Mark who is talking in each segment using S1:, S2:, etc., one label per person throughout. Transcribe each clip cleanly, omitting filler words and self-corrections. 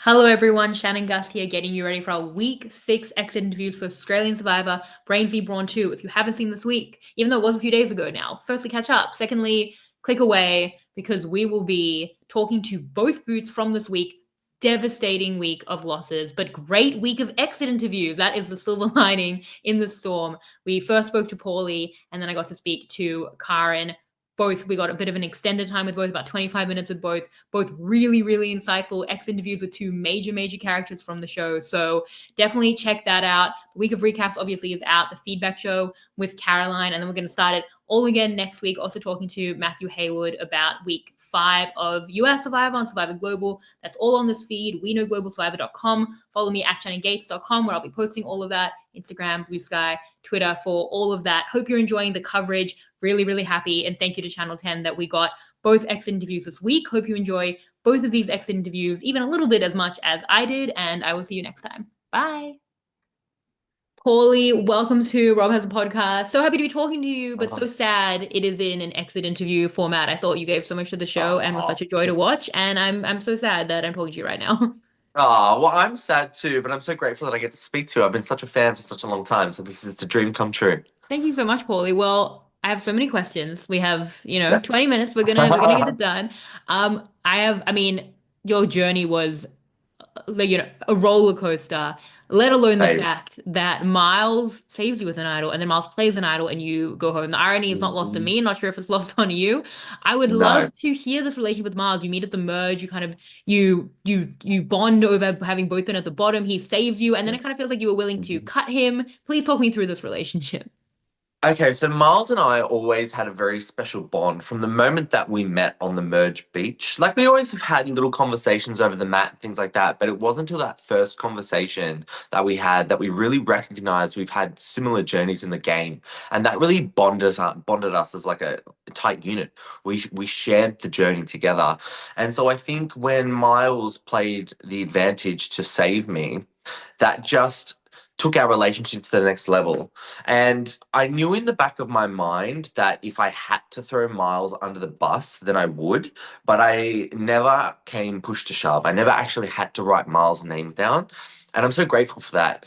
S1: Hello everyone, Shannon Guss here, getting you ready for our week 6 exit interviews for Australian Survivor Brains V Brawn II. If you haven't seen this week, even though it was a few days ago now, firstly, catch up. Secondly, click away because we will be talking to both boots from this week. Devastating week of losses, but great week of exit interviews. That is the silver lining in the storm. We first spoke to Paulie, and then I got to speak to Karen. Both, we got a bit of an extended time with both, about 25 minutes with both really, really insightful ex interviews with two major characters from the show. So definitely check that out. The week of recaps obviously is out, the feedback show with Caroline, and then we're going to start it all again next week. Also talking to Matthew Haywood about week 5 of US Survivor and Survivor Global. That's all on this feed, weknowglobalsurvivor.com. Follow me at shannongates.com, where I'll be posting all of that. Instagram, Blue Sky, Twitter for all of that. Hope you're enjoying the coverage. Really happy. And thank you to Channel 10 that we got both exit interviews this week. Hope you enjoy both of these exit interviews, even a little bit as much as I did. And I will see you next time. Bye. Paulie, welcome to Rob Has a Podcast. So happy to be talking to you, but so sad it is in an exit interview format. I thought you gave so much to the show and was such a joy to watch. And I'm so sad that I'm talking to you right now.
S2: Oh, well, I'm sad too, but I'm so grateful that I get to speak to you. I've been such a fan for such a long time, so this is a dream come true.
S1: Thank you so much, Paulie. Well, I have so many questions. We have,
S2: Yes.
S1: 20 minutes. We're gonna get it done. I mean, your journey was like, a roller coaster, let alone the
S2: Thanks.
S1: fact that Miles saves you with an idol and then Miles plays an idol and you go home. The irony is not lost on
S2: Mhm.
S1: me. Not sure if it's lost on you. I would
S2: No.
S1: love to hear this relationship with Miles. You meet at the merge, you kind of you bond over having both been at the bottom. He saves you, and then it kind of feels like you were willing to
S2: Mhm.
S1: cut him. Please talk me through this relationship.
S2: Okay, so Miles and I always had a very special bond from the moment that we met on the Merge Beach. Like, we always have had little conversations over the mat, things like that, but it wasn't until that first conversation that we had that we really recognized we've had similar journeys in the game. And that really bonded us as like a tight unit. We shared the journey together. And so I think when Miles played the advantage to save me, that just took our relationship to the next level. And I knew in the back of my mind that if I had to throw Miles under the bus, then I would. But I never came push to shove. I never actually had to write Miles' names down. And I'm so grateful for that.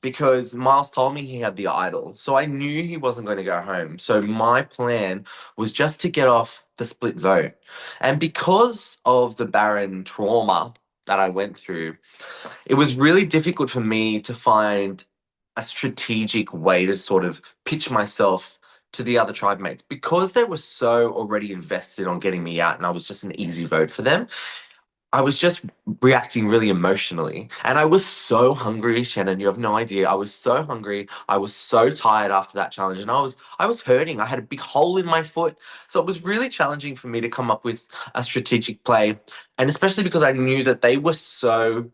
S2: Because Miles told me he had the idol. So I knew he wasn't going to go home. So my plan was just to get off the split vote. And because of the Baron trauma that I went through, it was really difficult for me to find a strategic way to sort of pitch myself to the other tribe mates because they were so already invested on getting me out and I was just an easy vote for them. I was just reacting really emotionally. And I was so hungry, Shannon, you have no idea. I was so hungry. I was so tired after that challenge and I was hurting. I had a big hole in my foot. So it was really challenging for me to come up with a strategic play. And especially because I knew that they were so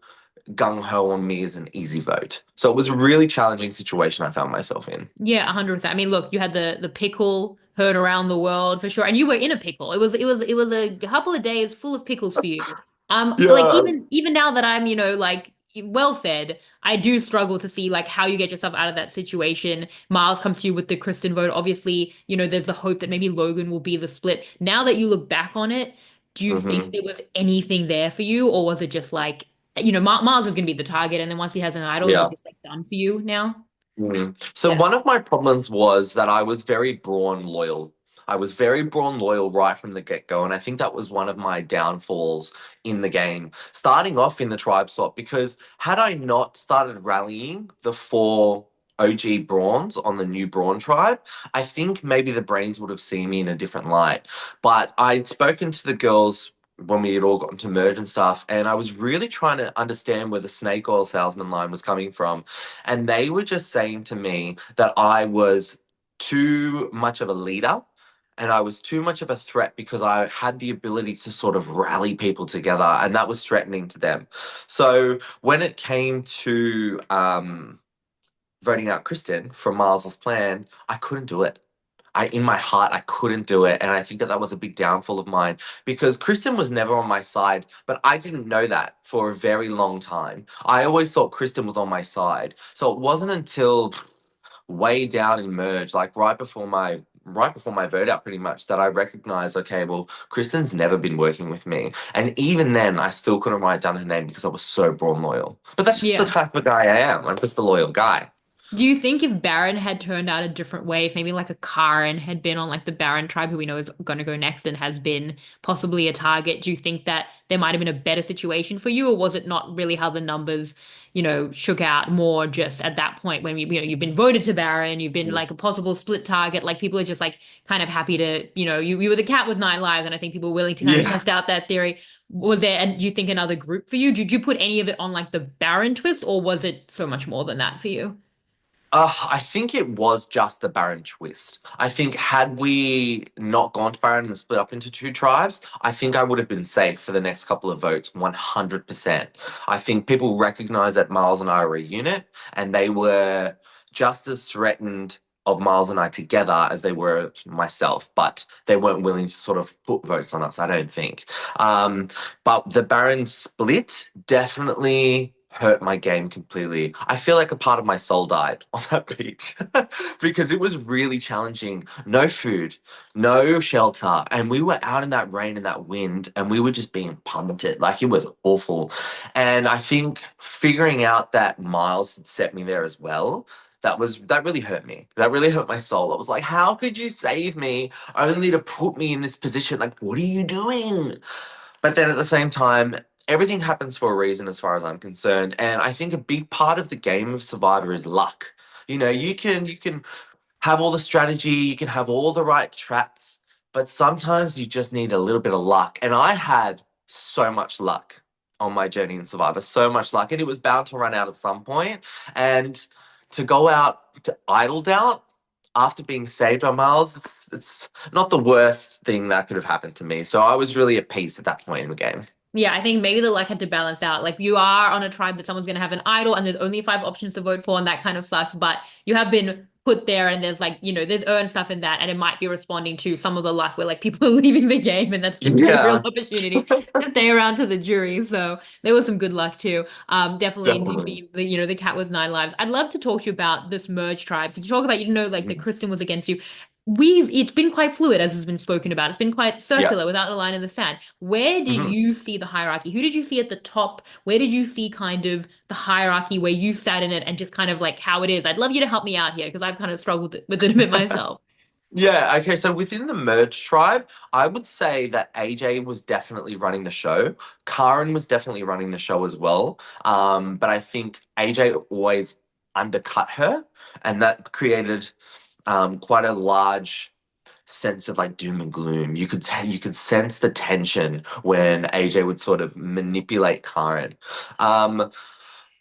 S2: gung ho on me as an easy vote. So it was a really challenging situation I found myself in.
S1: Yeah, 100%. I mean, look, you had the pickle heard around the world for sure, and you were in a pickle. It was a couple of days full of pickles for you. Like
S2: Yeah.
S1: even now that I'm, like well fed, I do struggle to see like how you get yourself out of that situation. Miles comes to you with the Kristen vote. Obviously, there's the hope that maybe Logan will be the split. Now that you look back on it, do you think
S2: Hmm.
S1: there was anything there for you, or was it just like, Miles is going to be the target, and then once he has an idol, he's
S2: Yeah.
S1: just like done for you now?
S2: So
S1: Yeah.
S2: one of my problems was that I was very Braun loyal. I was very Braun loyal right from the get-go, and I think that was one of my downfalls in the game. Starting off in the tribe swap, because had I not started rallying the four OG Brawns on the new Brawn tribe, I think maybe the Brains would have seen me in a different light. But I'd spoken to the girls when we had all gotten to merge and stuff, and I was really trying to understand where the snake oil salesman line was coming from. And they were just saying to me that I was too much of a leader and I was too much of a threat because I had the ability to sort of rally people together, and that was threatening to them. So when it came to voting out Kristen from Miles's plan, I couldn't do it. In my heart, I couldn't do it. And I think that that was a big downfall of mine because Kristen was never on my side, but I didn't know that for a very long time. I always thought Kristen was on my side. So it wasn't until way down in merge, like right before my right before my vote out pretty much that I recognized, okay, well, Kristen's never been working with me. And even then, I still couldn't write down her name because I was so Braun loyal. But that's just the
S1: Yeah.
S2: type of guy I am. I'm just a loyal guy.
S1: Do you think if Baron had turned out a different way, if maybe like a Karen had been on like the Baron tribe, who we know is going to go next and has been possibly a target, do you think that there might have been a better situation for you, or was it not really how the numbers, shook out more just at that point when you've been voted to Baron, you've been like a possible split target, like people are just like kind of happy to, you were the cat with 9 lives, and I think people were willing to kind of
S2: Yeah.
S1: test out that theory. Was there, and do you think another group for you? Did you put any of it on like the Baron twist, or was it so much more than that for you?
S2: I think it was just the Baron twist. I think had we not gone to Baron and split up into two tribes, I think I would have been safe for the next couple of votes, 100%. I think people recognize that Miles and I were a unit, and they were just as threatened of Miles and I together as they were myself, but they weren't willing to sort of put votes on us, I don't think. Um, but the Baron split definitely hurt my game completely. I feel like a part of my soul died on that beach because it was really challenging. No food, no shelter, and we were out in that rain and that wind, and we were just being punted. Like it was awful. And I think figuring out that Miles had set me there as well. That really hurt me. That really hurt my soul. I was like, how could you save me only to put me in this position? Like, what are you doing? But then at the same time, everything happens for a reason as far as I'm concerned. And I think a big part of the game of Survivor is luck. You can have all the strategy, you can have all the right traps, but sometimes you just need a little bit of luck. And I had so much luck on my journey in Survivor, so much luck, and it was bound to run out at some point. And to go out to idled out after being saved by Miles, it's not the worst thing that could have happened to me. So I was really at peace at that point in the game.
S1: Yeah, I think maybe the luck had to balance out. Like you are on a tribe that someone's going to have an idol and there's only 5 options to vote for, and that kind of sucks. But you have been put there and there's like, there's earned stuff in that, and it might be responding to some of the luck where like people are leaving the game and that's giving you a real
S2: Yeah,
S1: opportunity to stay around to the jury. So there was some good luck too. Definitely indeed
S2: definitely.
S1: being the cat with 9 lives. I'd love to talk to you about this merge tribe. Did you talk about, like that Kristen was against you? It's been quite fluid as has been spoken about. It's been quite
S2: Yeah.
S1: circular without a line in the sand. Where did
S2: Mhm.
S1: you see the hierarchy? Who did you see at the top? Where did you see kind of the hierarchy where you sat in it and just kind of like how it is? I'd love you to help me out here because I've kind of struggled with it a bit myself.
S2: Yeah, okay. So within the merge tribe, I would say that AJ was definitely running the show. Karen was definitely running the show as well. But I think AJ always undercut her, and that created quite a large sense of like doom and gloom. You could sense the tension when AJ would sort of manipulate Karen. Um,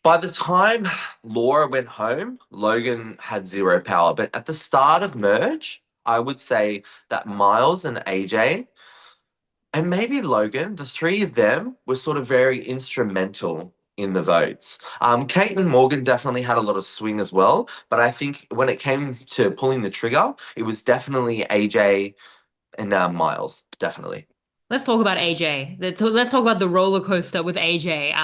S2: by the time Laura went home, Logan had zero power. But at the start of Merge, I would say that Miles and AJ and maybe Logan, the three of them were sort of very instrumental in the votes. Kate and Morgan definitely had a lot of swing as well, but I think when it came to pulling the trigger, it was definitely AJ and Miles, definitely.
S1: Let's talk about AJ. Let's talk about the roller coaster with AJ.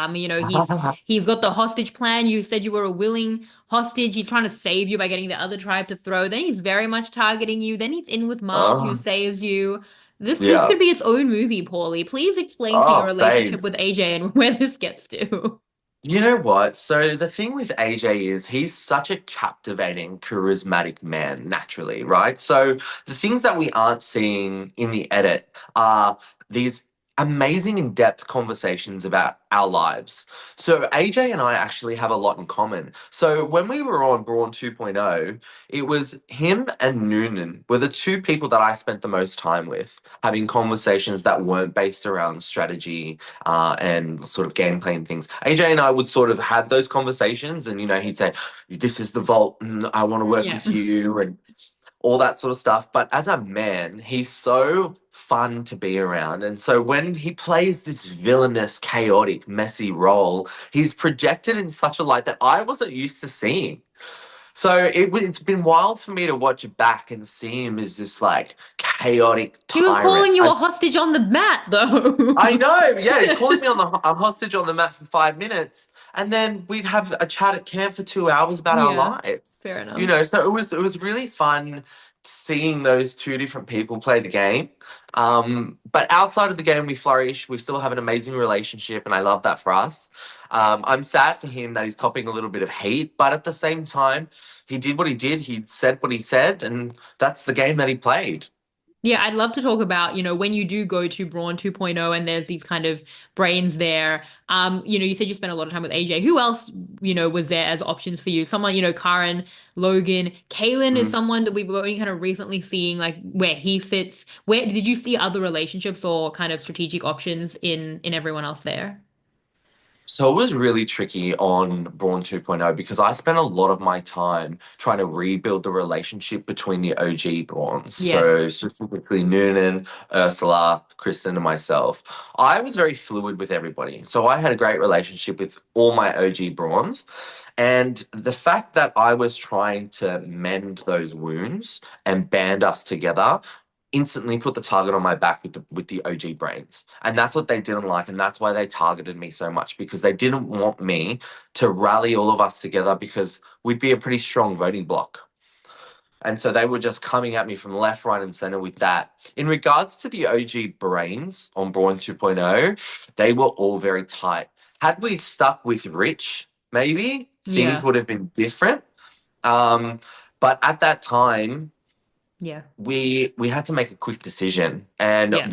S1: He's got the hostage plan. You said you were a willing hostage. He's trying to save you by getting the other tribe to throw. Then he's very much targeting you. Then he's in with Miles, who
S2: Oh,
S1: saves you. This
S2: yeah.
S1: could be its own movie, Paulie. Please explain to me your
S2: Oh,
S1: relationship with
S2: babes.
S1: AJ and where this gets to.
S2: You know what? So the thing with AJ is he's such a captivating, charismatic man naturally, right? So the things that we aren't seeing in the edit are these amazing in-depth conversations about our lives. So AJ and I actually have a lot in common. So when we were on Brawn 2.0, it was him and Noonan were the two people that I spent the most time with, having conversations that weren't based around strategy and sort of gameplay and things. AJ and I would sort of have those conversations, and he'd say, "This is the vault, and I want to work
S1: Yeah.
S2: with you," and all that sort of stuff. But as a man, he's so fun to be around. And so when he plays this villainous, chaotic, messy role, he's projected in such a light that I wasn't used to seeing. So it's been wild for me to watch it back and see him as this like chaotic
S1: He was
S2: tyrant.
S1: calling you a hostage on the mat,
S2: I
S1: though.
S2: know, yeah, calling me on a hostage on the mat for 5 minutes, and then we'd have a chat at camp for 2 hours about our
S1: Yeah,
S2: lives.
S1: fair enough.
S2: So it was really fun seeing those two different people play the game. But outside of the game, we flourish. We still have an amazing relationship, and I love that for us. I'm sad for him that he's copying a little bit of hate, but at the same time, he did what he did. He said what he said, and that's the game that he played.
S1: Yeah, I'd love to talk about, when you do go to Brawn 2.0 and there's these kind of brains there. You said you spent a lot of time with AJ. Who else, was there as options for you? Someone, Karen, Logan, Kalen is
S2: Mm.
S1: someone that we've only kind of recently seeing like where he sits. Where did you see other relationships or kind of strategic options in everyone else there?
S2: So it was really tricky on Braun 2.0 because I spent a lot of my time trying to rebuild the relationship between the OG Brauns. So
S1: Yes.
S2: specifically Noonan, Ursula, Kristen, and myself. I was very fluid with everybody. So I had a great relationship with all my OG Brauns. And the fact that I was trying to mend those wounds and band us together instantly put the target on my back with the OG brains. And that's what they didn't like. And that's why they targeted me so much because they didn't want me to rally all of us together because we'd be a pretty strong voting bloc. And so they were just coming at me from left, right, and center with that. In regards to the OG brains on Brawn 2.0, they were all very tight. Had we stuck with Rich, maybe things
S1: Yeah.
S2: would have been different. Um, but at that time,
S1: Yeah.
S2: we had to make a quick decision, and
S1: Yeah.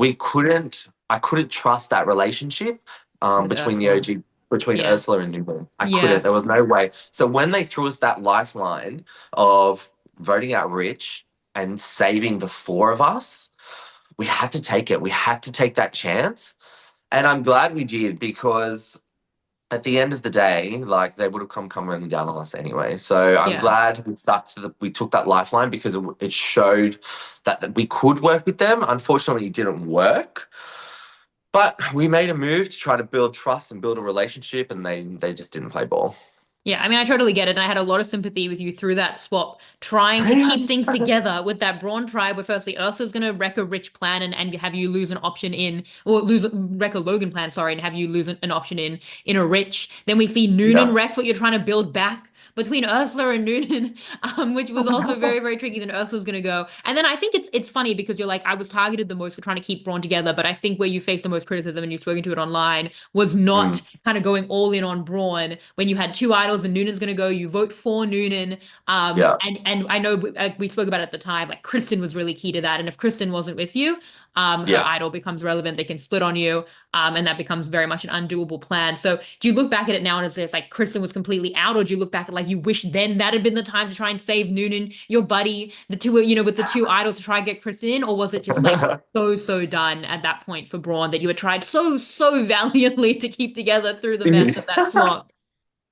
S2: I couldn't trust that relationship
S1: With
S2: between the
S1: Ursula.
S2: OG between
S1: Yeah.
S2: Ursula and Newman. I couldn't.
S1: Yeah.
S2: There was no way. So when they threw us that lifeline of voting out Rich and saving the four of us, we had to take it. We had to take that chance. And I'm glad we did because at the end of the day, like they would have come running down on us anyway. So I'm
S1: Yeah.
S2: glad we took that lifeline because it showed that we could work with them. Unfortunately, it didn't work, but we made a move to try to build trust and build a relationship, and they just didn't play ball.
S1: Yeah, I mean, I totally get it. And I had a lot of sympathy with you through that swap, trying to
S2: Yeah.
S1: keep things together with that Brawn tribe, where firstly, Ursa's going to wreck a Rich plan and have you lose an option in, or wreck a Logan plan, sorry, and have you lose an option in a Rich. Then we see Noonan
S2: Yeah.
S1: wrecks what you're trying to build back between Ursula and Noonan, which was also very, very tricky. Then Ursula's going to go. And then I think it's funny because you're like, I was targeted the most for trying to keep Brawn together, but I think where you faced the most criticism and you've spoken to it online was not
S2: Mm.
S1: kind of going all in on Brawn when you had two idols and Noonan's going to go. You vote for Noonan.
S2: Yeah.
S1: And I know we spoke about it at the time, like Kristen was really key to that. And if Kristen wasn't with you, her
S2: Yeah.
S1: idol becomes relevant. They can split on you. And that becomes very much an undoable plan. So do you look back at it now and it's like Kristen was completely out, or do you look back at like you wish then that had been the time to try and save Noonan, your buddy, the two, with the two idols to try and get Kristen in, or was it just like so done at that point for Braun that you had tried so valiantly to keep together through the mess of that swap?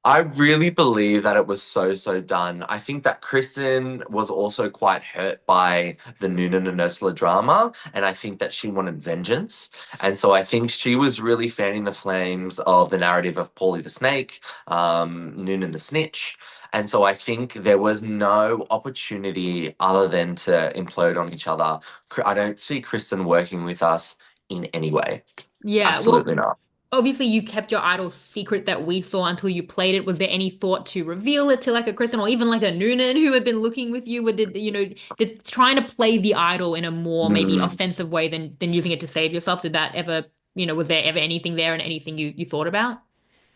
S2: I really believe that it was so done. I think that Kristen was also quite hurt by the Noonan and Ursula drama, and I think that she wanted vengeance. And so I think she was really fanning the flames of the narrative of Paulie the Snake, Noonan the Snitch. And so I think there was no opportunity other than to implode on each other. I don't see Kristen working with us in any way.
S1: Yeah, well,
S2: Absolutely not.
S1: obviously you kept your idol secret that we saw until you played it. Was there any thought to reveal it to like a Kristen or even like a Noonan who had been looking with you? Or did trying to play the idol in a more maybe
S2: Mm.
S1: offensive way than using it to save yourself? Did that ever, was there ever anything there and anything you thought about?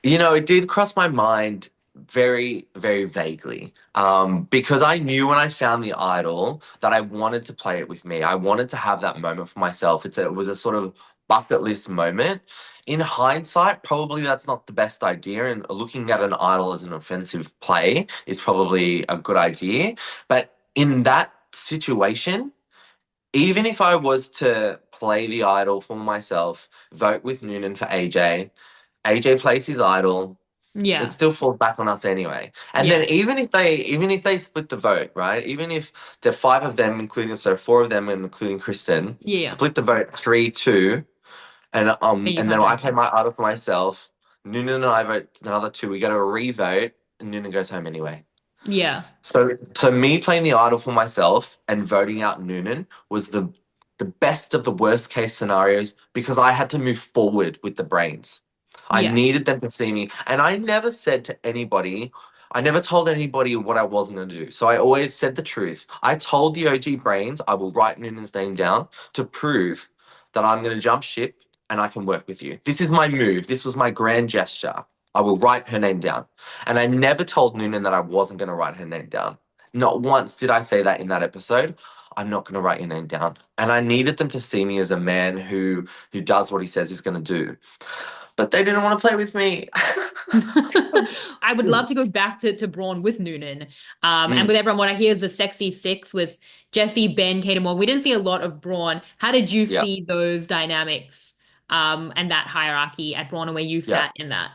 S2: It did cross my mind very vaguely. Because I knew when I found the idol that I wanted to play it with me. I wanted to have that moment for myself. It was a sort of bucket list moment. In hindsight, probably that's not the best idea, and looking at an idol as an offensive play is probably a good idea. But in that situation, even if I was to play the idol for myself, vote with Noonan for AJ plays his idol, it
S1: Yeah,
S2: still falls back on us anyway. And then
S1: yeah,
S2: even if they split the vote, right? Even if the five of them, including so four of them, including Kristen,
S1: yeah.
S2: split the vote 3-2, and
S1: Then you
S2: and
S1: come
S2: then I
S1: back
S2: play
S1: in.
S2: my idol for myself. Noonan and I vote another two. We go to a re-vote, and Noonan goes home anyway.
S1: Yeah,
S2: So me playing the idol for myself and voting out Noonan was the best of the worst case scenarios because I had to move forward with the brains. I
S1: yeah,
S2: needed them to see me. And I never said to anybody, I never told anybody what I wasn't going to do. So I always said the truth. I told the OG Brains I will write Noonan's name down to prove that I'm going to jump ship and I can work with you. This is my move. This was my grand gesture. I will write her name down. And I never told Noonan that I wasn't going to write her name down. Not once did I say that in that episode. I'm not going to write your name down. And I needed them to see me as a man who does what he says he's going to do. But they didn't want to play with me.
S1: I would love to go back to Braun with Noonan. And
S2: Mm,
S1: with everyone, what I hear is the sexy six with Jesse, Ben, Kate, and Morgan. We didn't see a lot of Braun. How did you
S2: yeah,
S1: see those dynamics and that hierarchy at Braun and where you
S2: yeah.
S1: sat in that?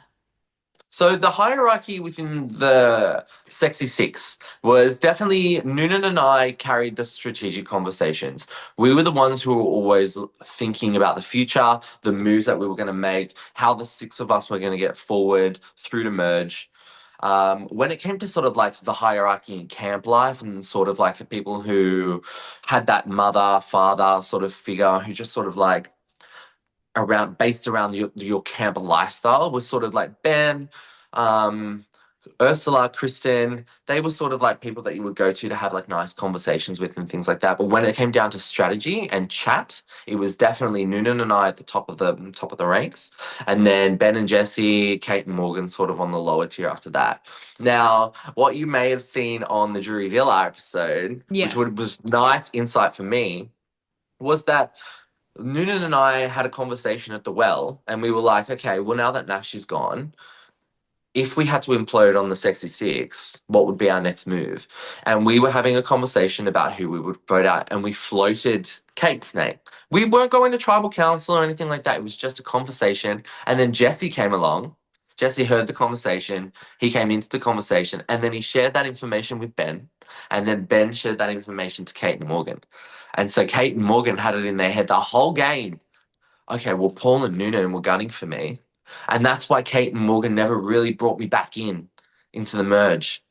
S2: So the hierarchy within the Sexy Six was definitely Noonan and I carried the strategic conversations. We were the ones who were always thinking about the future, the moves that we were going to make, how the six of us were going to get forward through the merge. When it came to sort of like the hierarchy in camp life and sort of like the people who had that mother, father sort of figure who just sort of like around based around your camp lifestyle was sort of like Ben, um, Ursula, Kristen. They were sort of like people that you would go to have like nice conversations with and things like that. But when it came down to strategy and chat, it was definitely Noonan and I at the top of the ranks, and then Ben and Jesse, Kate and Morgan sort of on the lower tier after that. Now, what you may have seen on the Drury Villa episode,
S1: Yeah.
S2: was nice insight for me, was that Noonan and I had a conversation at the well, and we were like, okay, well, now that Nash is gone, if we had to implode on the Sexy Six, what would be our next move? And we were having a conversation about who we would vote out, and we floated Kate's name. We weren't going to tribal council or anything like that. It was just a conversation. And then Jesse came along. Jesse heard the conversation. He came into the conversation, and then he shared that information with Ben. And then Ben shared that information to Kate and Morgan. And so Kate and Morgan had it in their head the whole game. Okay, well, Paul and Noonan were gunning for me. And that's why Kate and Morgan never really brought me back into the merge.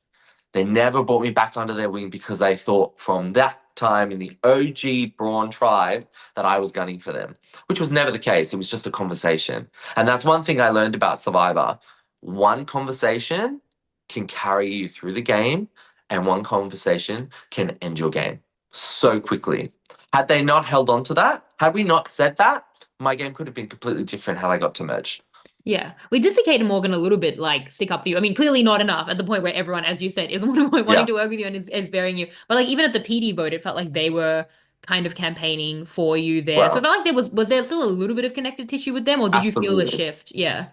S2: They never brought me back under their wing because they thought from that time in the OG Brawn tribe that I was gunning for them, which was never the case. It was just a conversation. And that's one thing I learned about Survivor. One conversation can carry you through the game, and one conversation can end your game so quickly. Had they not held on to that, had we not said that, my game could have been completely different had I got to merge.
S1: Yeah. We did see Kate and Morgan a little bit like stick up for you. I mean, clearly not enough at the point where everyone, as you said, is wanting
S2: Yeah.
S1: to work with you and is bearing you. But like even at the PD vote, it felt like they were kind of campaigning for you there. So it
S2: Well,
S1: felt like was there still a little bit of connective tissue with them, or did you feel a
S2: absolutely.
S1: shift? Yeah.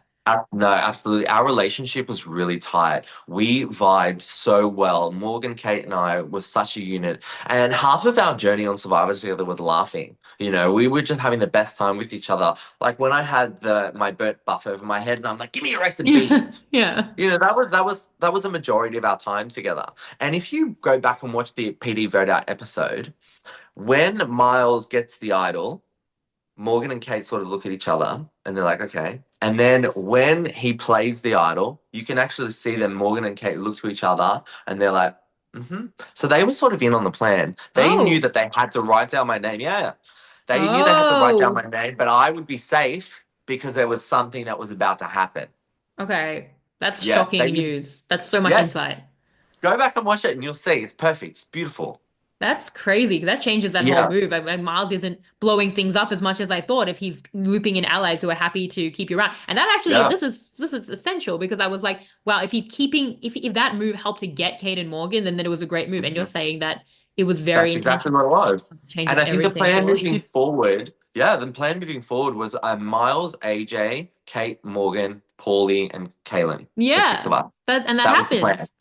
S2: No, absolutely. Our relationship was really tight. We vibed so well. Morgan, Kate, and I were such a unit. And half of our journey on Survivor together was laughing. You know, we were just having the best time with each other. Like when I had my burnt buff over my head, and I'm like, "Give me a roasted
S1: Yeah.
S2: beef."
S1: Yeah.
S2: You know, that was a majority of our time together. And if you go back and watch the PD vote out episode, when Miles gets the idol, Morgan and Kate sort of look at each other and they're like, okay. And then when he plays the idol, you can actually see them, Morgan and Kate look to each other and they're like, mm-hmm. So they were sort of in on the plan. They knew
S1: Oh.
S2: that they had to write down my name. Yeah. They knew they had to write down
S1: Oh.
S2: my name, but I would be safe because there was something that was about to happen.
S1: Okay. That's
S2: Yes.
S1: shocking news. That's so much
S2: Yes.
S1: insight.
S2: Go back and watch it and you'll see it's perfect. It's beautiful.
S1: That's crazy because that changes that whole
S2: Yeah.
S1: move. Like Miles isn't blowing things up as much as I thought if he's looping in allies who are happy to keep you around. And that actually,
S2: Yeah.
S1: this is essential because I was like, wow, if he's keeping if that move helped to get Kate and Morgan, then it was a great move. And you're
S2: Mhm.
S1: saying that it was very
S2: That's exactly what
S1: intentional.
S2: it was.
S1: It
S2: And
S1: changes
S2: I think the
S1: everything,
S2: plan moving
S1: Paulie.
S2: forward, yeah, the plan moving forward was Miles, AJ, Kate, Morgan, Paulie, and Kaylin. The six of
S1: Yeah,
S2: us.
S1: that
S2: That was the plan.
S1: happens.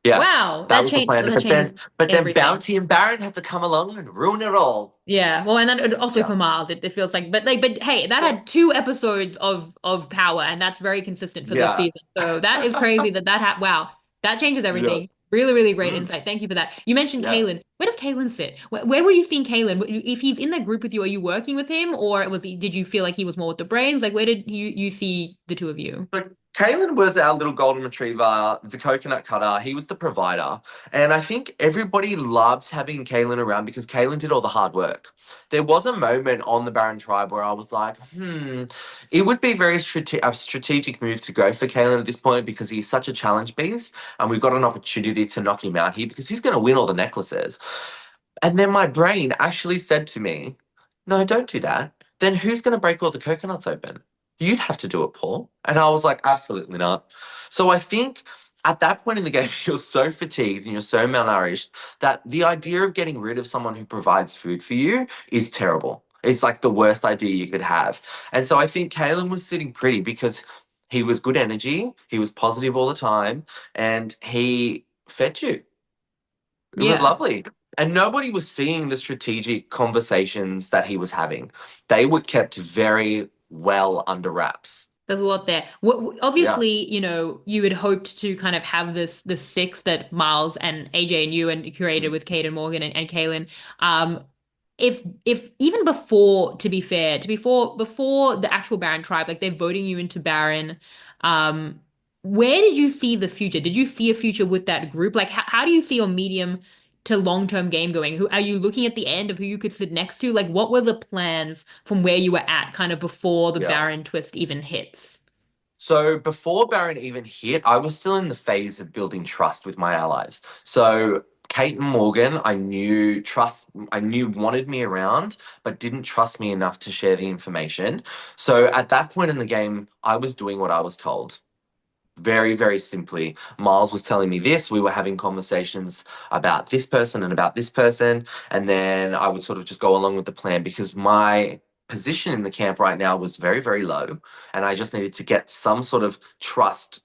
S2: Yeah,
S1: Wow,
S2: that was the plan.
S1: that changes
S2: But then
S1: everything.
S2: Bounty and Baron had to come along and ruin it all.
S1: Yeah, well, and then also
S2: Yeah.
S1: for Miles, it feels like, but hey, that had two episodes of power, and that's very consistent for this
S2: Yeah.
S1: season. So that is crazy that had wow, that changes
S2: Yeah.
S1: everything. Really, really great
S2: Mm,
S1: insight. Thank you for that. You mentioned
S2: yeah.
S1: Kaylin. Where does Kalen sit? Where were you seeing Kalen? If he's in that group with you, are you working with him, or was he? Did you feel like he was more with the brains? Like, where did you see the two of you?
S2: So Kalen was our little golden retriever, the coconut cutter. He was the provider. And I think everybody loved having Kalen around because Kalen did all the hard work. There was a moment on the Baron tribe where I was like, it would be a strategic move to go for Kalen at this point because he's such a challenge beast. And we've got an opportunity to knock him out here because he's going to win all the necklaces. And then my brain actually said to me, no, don't do that. Then who's going to break all the coconuts open? You'd have to do it, Paul. And I was like, absolutely not. So I think at that point in the game, you're so fatigued and you're so malnourished that the idea of getting rid of someone who provides food for you is terrible. It's like the worst idea you could have. And so I think Kalen was sitting pretty because he was good energy, he was positive all the time, and he fed you. It was
S1: Yeah.
S2: lovely. And nobody was seeing the strategic conversations that he was having. They were kept very well under wraps.
S1: There's a lot there.
S2: Yeah.
S1: Obviously, you had hoped to kind of have this six that Miles and AJ and you and created with Kate and Morgan and Kaylin. Um, if even before, to be fair, before the actual Baron tribe, like they're voting you into Baron, um, where did you see the future? Did you see a future with that group? Like, how do you see your medium to long-term game going? Who are you looking at the end of who you could sit next to? Like, what were the plans from where you were at kind of before the
S2: Yeah.
S1: Baron twist even hits?
S2: So before Baron even hit, I was still in the phase of building trust with my allies. So Kate and Morgan, I knew wanted me around, but didn't trust me enough to share the information. So at that point in the game, I was doing what I was told. Very, very simply, Miles was telling me this. We were having conversations about this person and about this person. And then I would sort of just go along with the plan because my position in the camp right now was very, very low. And I just needed to get some sort of trust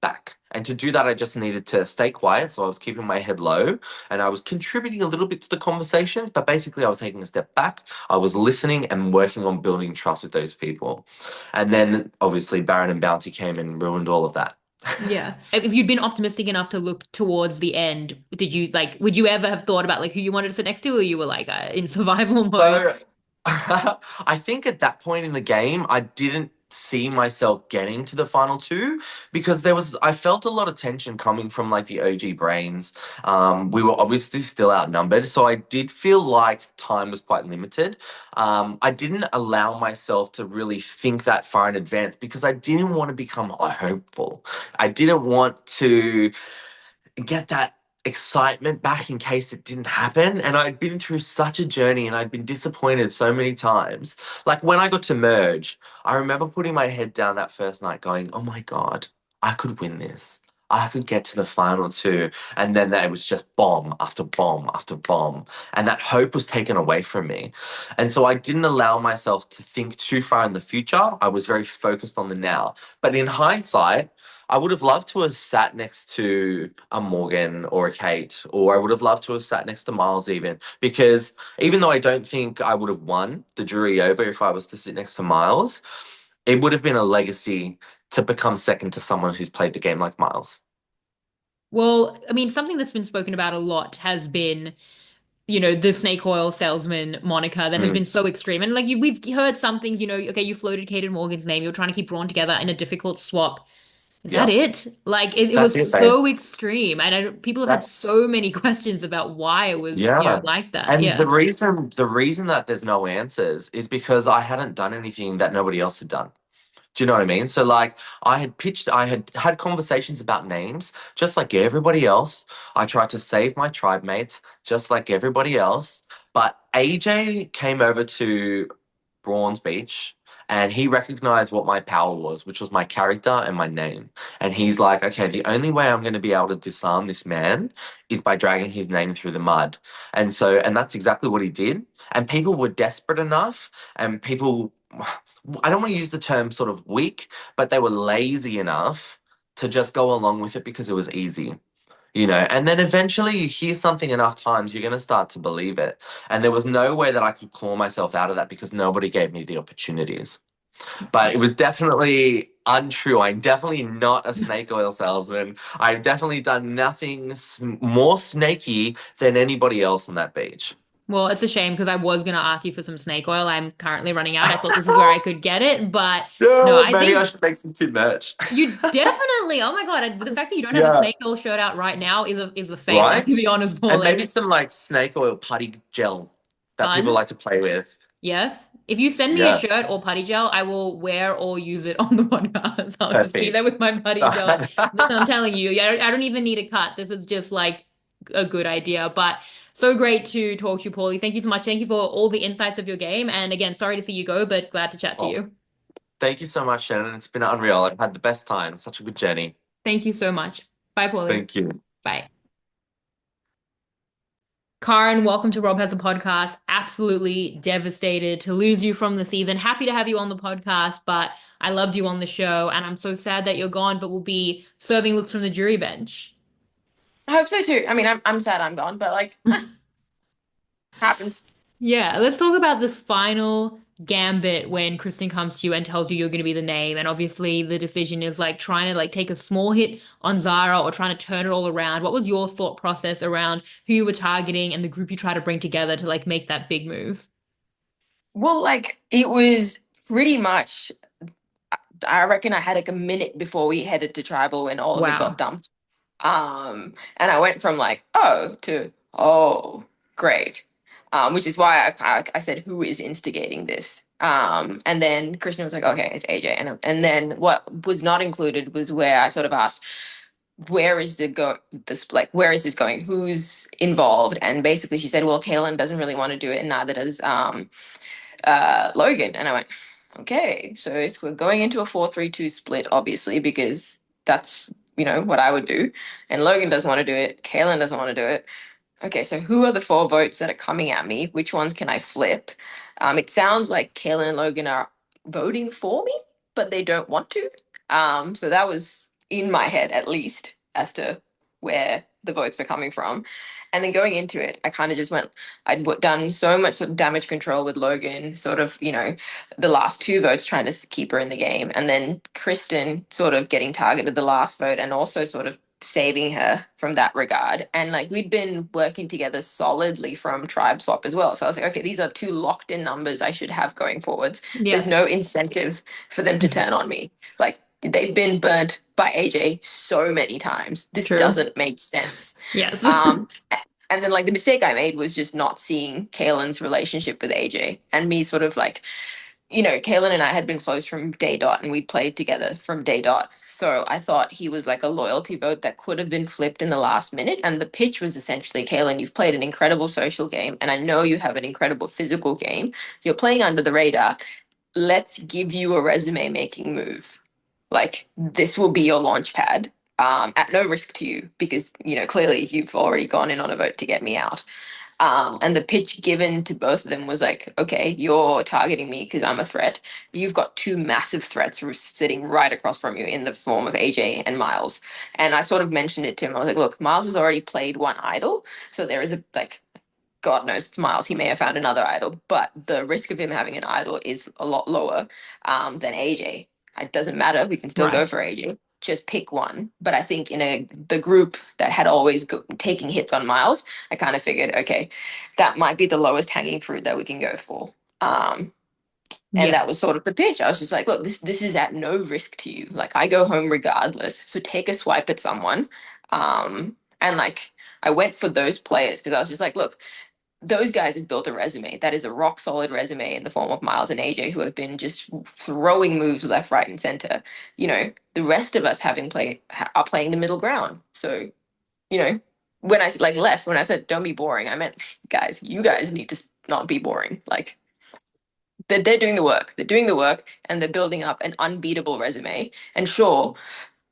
S2: back. And to do that, I just needed to stay quiet. So I was keeping my head low and I was contributing a little bit to the conversations. But basically, I was taking a step back. I was listening and working on building trust with those people. And then obviously Baron and Bounty came and ruined all of that.
S1: Yeah. If you'd been optimistic enough to look towards the end, would you ever have thought about like who you wanted to sit next to, or you were like in survival mode?
S2: So I think at that point in the game, I didn't see myself getting to the final two because I felt a lot of tension coming from like the OG brains. We were obviously still outnumbered, so I did feel like time was quite limited. I didn't allow myself to really think that far in advance because I didn't want to become hopeful. I didn't want to get that excitement back in case it didn't happen. And I'd been through such a journey and I'd been disappointed so many times. Like when I got to merge, I remember putting my head down that first night going, oh my God, I could win this. I could get to the final two. And then it was just bomb after bomb after bomb. And that hope was taken away from me. And so I didn't allow myself to think too far in the future. I was very focused on the now. But in hindsight, I would have loved to have sat next to a Morgan or a Kate, or I would have loved to have sat next to Miles even, because even though I don't think I would have won the jury over if I was to sit next to Miles, it would have been a legacy to become second to someone who's played the game like Miles.
S1: Well, I mean, something that's been spoken about a lot has been, the snake oil salesman moniker that has been
S2: Mm,
S1: so extreme. And like we've heard some things, okay, you floated Kate and Morgan's name, you're trying to keep Braun together in a difficult swap. Is that
S2: yeah,
S1: it? Like it
S2: that's
S1: was
S2: it, babe.
S1: so extreme, and people have had
S2: That's
S1: so many questions about why it was,
S2: yeah.
S1: like that.
S2: And
S1: Yeah.
S2: the reason that there's no answers is because I hadn't done anything that nobody else had done. Do you know what I mean? So like I had had conversations about names just like everybody else. I tried to save my tribe mates just like everybody else. But AJ came over to Brawn's Beach and he recognized what my power was, which was my character and my name. And he's like, okay, the only way I'm going to be able to disarm this man is by dragging his name through the mud. And that's exactly what he did. And people were desperate enough and people I don't want to use the term sort of weak, but they were lazy enough to just go along with it because it was easy, And then eventually you hear something enough times, you're going to start to believe it. And there was no way that I could claw myself out of that because nobody gave me the opportunities. But it
S1: Yeah.
S2: was definitely untrue. I'm definitely not a snake oil salesman. I've definitely done nothing more snaky than anybody else on that beach.
S1: Well, it's a shame because I was gonna ask you for some snake oil. I'm currently running out. I thought this is where I could get it, but no,
S2: Yeah,
S1: I
S2: maybe I
S1: think
S2: should make some fit merch.
S1: you definitely. Oh my God, the fact that you don't have a
S2: Yeah.
S1: snake oil shirt out right now is a failure, to
S2: Right?
S1: be honest,
S2: And maybe
S1: Paulie.
S2: some like snake oil putty gel that people
S1: Fun.
S2: like to play with.
S1: Yes. If you send me a
S2: Yeah,
S1: shirt or putty gel, I will wear or use it on the podcast. I'll just be there
S2: perfect.
S1: with my putty gel. Listen, I'm telling you, yeah, I don't even need a cut. This is just like a good idea. But so great to talk to you, Paulie. Thank you so much. Thank you for all the insights of your game. And again, sorry to see you go, but glad to chat to
S2: Oh,
S1: you.
S2: thank you so much, Shannon. It's been unreal. I've had the best time. Such a good journey.
S1: Thank you so much. Bye, Paulie.
S2: Thank you.
S1: Bye. Karen, welcome to Rob Has a Podcast. Absolutely devastated to lose you from the season. Happy to have you on the podcast, but I loved you on the show, and I'm so sad that you're gone, but we'll be serving looks from the jury bench.
S3: I hope so too. I mean, I'm sad I'm gone, but like, happens.
S1: Yeah, let's talk about this final gambit when Kristen comes to you and tells you you're going to be the name. And obviously the decision is like trying to like take a small hit on Zara or trying to turn it all around. What was your thought process around who you were targeting and the group you try to bring together to like make that big move?
S3: Well, like it was pretty much. I reckon I had like a minute before we headed to tribal when all of it got
S1: Wow.
S3: dumped. And I went from like oh to oh great, which is why I said who is instigating this. And then Krishna was like, okay, it's AJ, and then what was not included was where I sort of asked, where is this like where is this going? Who's involved? And basically she said, well, Kaylin doesn't really want to do it, and neither does Logan. And I went, okay, so if we're going into a 4-3-2 split, obviously, because that's what I would do. And Logan doesn't want to do it. Kaylin doesn't want to do it. Okay, so who are the four votes that are coming at me? Which ones can I flip? It sounds like Kaylin and Logan are voting for me, but they don't want to. So that was in my head at least as to where the votes were coming from. And then going into it, I kind of just went, done so much sort of damage control with Logan, sort of, the last two votes trying to keep her in the game. And then Kristen sort of getting targeted the last vote and also sort of saving her from that regard. And like we'd been working together solidly from Tribe Swap as well. So I was like, okay, these are two locked in numbers I should have going forwards. There's
S1: Yes.
S3: no incentive for them to turn on me. Like they've been burnt by AJ so many times. This
S1: True.
S3: doesn't make sense.
S1: Yes.
S3: And then like the mistake I made was just not seeing Kaylin's relationship with AJ and me sort of like, Kaylin and I had been close from day dot and we'd played together from day dot. So I thought he was like a loyalty vote that could have been flipped in the last minute. And the pitch was essentially, Kaylin, you've played an incredible social game and I know you have an incredible physical game. You're playing under the radar. Let's give you a resume making move. Like this will be your launch pad. At no risk to you because clearly you've already gone in on a vote to get me out. And the pitch given to both of them was like, okay, you're targeting me because I'm a threat. You've got two massive threats sitting right across from you in the form of AJ and Miles. And I sort of mentioned it to him. I was like, look, Miles has already played one idol. So there is a, like, God knows it's Miles. He may have found another idol, but the risk of him having an idol is a lot lower than AJ. It doesn't matter. We can still go
S1: Right.
S3: for AJ. Just pick one. But I think the group that had always taking hits on Miles, I kind of figured, okay, that might be the lowest hanging fruit that we can go for. And
S1: Yeah.
S3: that was sort of the pitch. I was just like, look, this is at no risk to you. Like I go home regardless. So take a swipe at someone. And like I went for those players because I was just like, look, those guys have built a resume that is a rock solid resume in the form of Miles and AJ, who have been just throwing moves left, right, and center. The rest of us are playing the middle ground. So, when I like left, when I said don't be boring, I meant guys, you guys need to not be boring. Like they're doing the work. They're doing the work, and they're building up an unbeatable resume. And sure,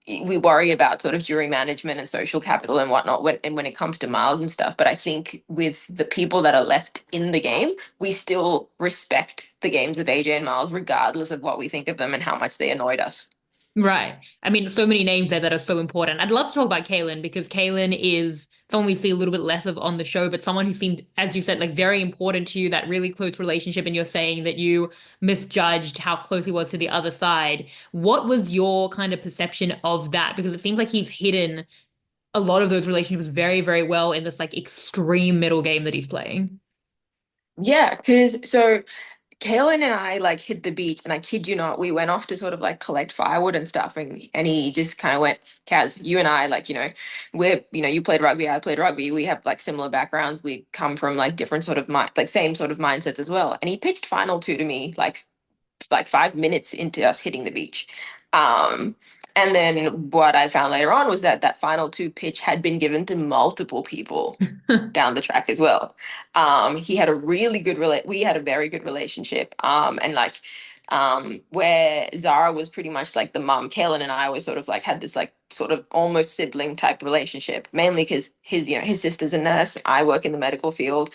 S3: we worry about sort of jury management and social capital and whatnot when it comes to Miles and stuff. But I think with the people that are left in the game, we still respect the games of AJ and Miles, regardless of what we think of them and how much they annoyed us.
S1: Right. I mean, so many names there that are so important. I'd love to talk about Kaylin because Kaylin is someone we see a little bit less of on the show, but someone who seemed, as you said, like very important to you, that really close relationship. And you're saying that you misjudged how close he was to the other side. What was your kind of perception of that? Because it seems like he's hidden a lot of those relationships very, very well in this like extreme middle game that he's playing.
S3: Yeah, because so Kaylin and I like hit the beach, and I kid you not, we went off to sort of like collect firewood and stuff, and he just kind of went, Kaz, you and I, like, you played rugby, I played rugby, we have like similar backgrounds, we come from like different sort of like same sort of mindsets as well. And he pitched final two to me like 5 minutes into us hitting the beach. Um, and then what I found later on was that that final two pitch had been given to multiple people down the track as well. He had a really good we had a very good relationship. And like where Zara was pretty much like the mom, Kaylin and I was sort of like had this like sort of almost sibling type relationship, mainly because his sister's a nurse, I work in the medical field.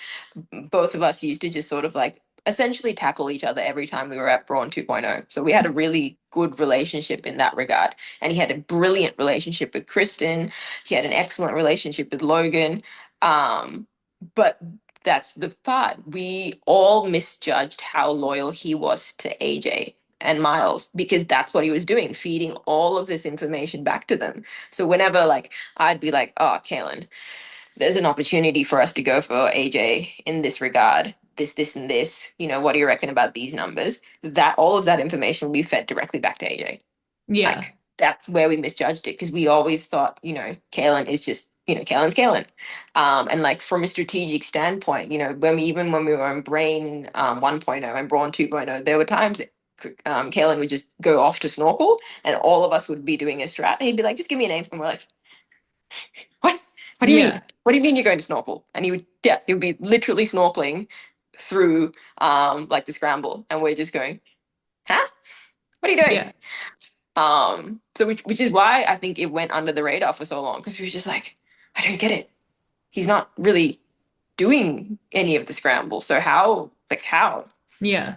S3: Both of us used to just sort of like essentially tackle each other every time we were at Brawn 2.0. So we had a really good relationship in that regard. And he had a brilliant relationship with Kristen. He had an excellent relationship with Logan. But that's the part. We all misjudged how loyal he was to AJ and Miles because that's what he was doing, feeding all of this information back to them. So whenever like I'd be like, oh, Kaylin, there's an opportunity for us to go for AJ in this regard. This, and this. What do you reckon about these numbers? That all of that information will be fed directly back to AJ.
S1: Yeah.
S3: Like that's where we misjudged it because we always thought, Kalen is just, Kalen's Kalen. And like from a strategic standpoint, when we were in Brain 1.0 and Brawn 2.0, there were times that Kalen would just go off to snorkel and all of us would be doing a strat and he'd be like, just give me a name. And we're like, what? What do you mean?
S1: Yeah.
S3: What do you mean you're going to snorkel? And he would be literally snorkeling through like the scramble, and we're just going, huh? What are you doing?
S1: Yeah.
S3: So which is why I think it went under the radar for so long because we were just like, I don't get it. He's not really doing any of the scramble. So how? Like how?
S1: Yeah.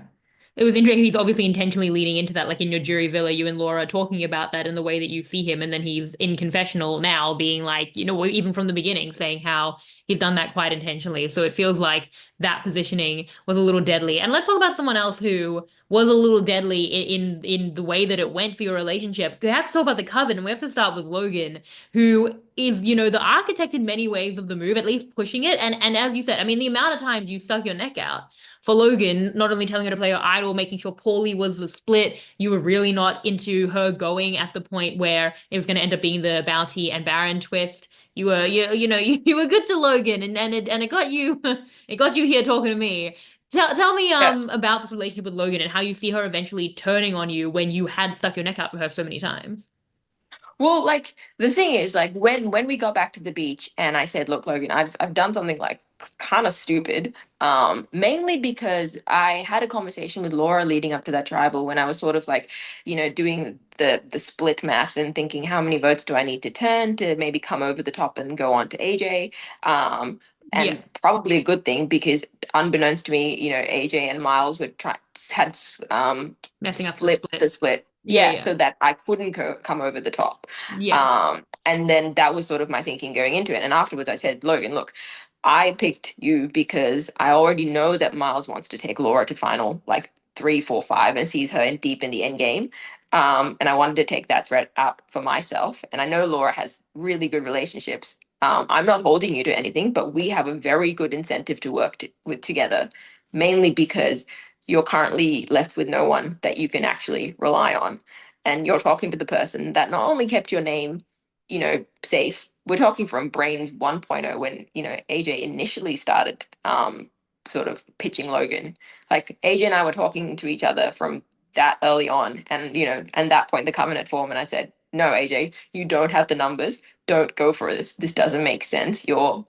S1: It was interesting. He's obviously intentionally leaning into that, like in your jury villa, you and Laura talking about that in the way that you see him. And then he's in confessional now being like, even from the beginning, saying how he's done that quite intentionally. So it feels like that positioning was a little deadly. And let's talk about someone else who was a little deadly in the way that it went for your relationship. We have to talk about the coven, and we have to start with Logan, who is, the architect in many ways of the move, at least pushing it. And as you said, I mean, the amount of times you stuck your neck out for Logan, not only telling her to play her idol, making sure Paulie was the split. You were really not into her going at the point where it was going to end up being the Bounty and Baron twist. You were good to Logan, and it got you it got you here talking to me. Tell me
S3: Yeah.
S1: about this relationship with Logan and how you see her eventually turning on you when you had stuck your neck out for her so many times.
S3: Well, like the thing is, like when we got back to the beach, and I said, "Look, Logan, I've done something like kind of stupid." Mainly because I had a conversation with Laura leading up to that tribal when I was sort of like, doing the split math and thinking, how many votes do I need to turn to maybe come over the top and go on to AJ?
S1: Yeah,
S3: And probably a good thing because unbeknownst to me, AJ and Miles would try had
S1: messing up the
S3: split
S1: split.
S3: the split.
S1: Yeah,
S3: Yeah,
S1: yeah.
S3: so that I couldn't come over the top.
S1: Yes.
S3: And then that was sort of my thinking going into it. And afterwards, I said, Logan, look, I picked you because I already know that Miles wants to take Laura to final like 3, 4, 5 and sees her in deep in the end game. And I wanted to take that threat out for myself. And I know Laura has really good relationships. I'm not holding you to anything, but we have a very good incentive to work with together, mainly because you're currently left with no one that you can actually rely on. And you're talking to the person that not only kept your name, safe. We're talking from Brains 1.0 when, AJ initially started sort of pitching Logan. Like AJ and I were talking to each other from that early on. And that point the covenant form and I said, no, AJ, you don't have the numbers. Don't go for this. This doesn't make sense. You're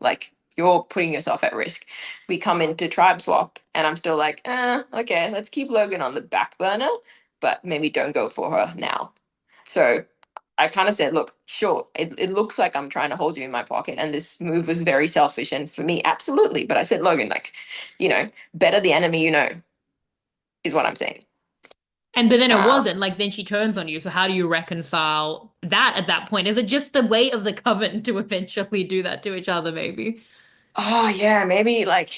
S3: putting yourself at risk. We come into tribe swap and I'm still like, okay, let's keep Logan on the back burner, but maybe don't go for her now. So I kind of said, look, sure, it looks like I'm trying to hold you in my pocket. And this move was very selfish. And for me, absolutely. But I said, Logan, like, better the enemy you know, is what I'm saying.
S1: But then it
S3: Um,
S1: wasn't. Like then she turns on you. So how do you reconcile that at that point? Is it just the weight of the coven to eventually do that to each other, maybe?
S3: oh yeah, maybe like